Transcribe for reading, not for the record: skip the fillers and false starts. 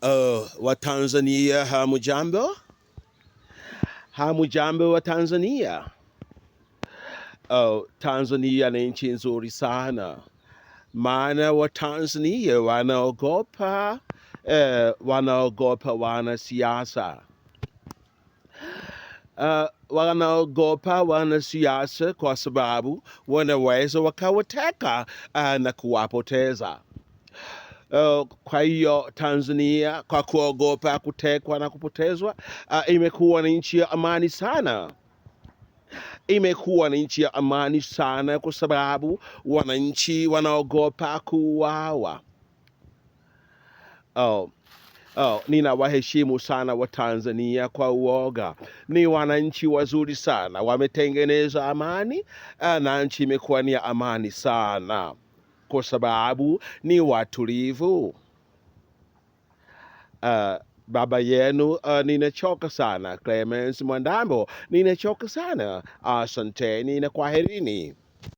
Wa Tanzania hamujambo? Hamujambo wa Tanzania? Tanzania ni nchi nzuri sana. Maana wa Tanzania wanaogopa wanasiasa. Wanaogopa wanasiasa kwa sababu wanaweza wakawateka na kuwapoteza. Kwa hiyo Tanzania kwa kuogopa kutekwa na kupotezwa, imekuwa ni nchi ya amani sana. Imekuwa ni nchi ya amani sana kwa sababu wananchi wanaogopa kuuawa. Oh, ninawaheshimu sana wa Tanzania kwa uoga. Ni wananchi wazuri sana, wametengeneza amani, na nchi imekuwa ni ya amani sana kwa sababu ni watulivu. Baba yenu, ninachoka sana. Clemens Mwandambo, ninachoka sana. Asanteni na kwaherini.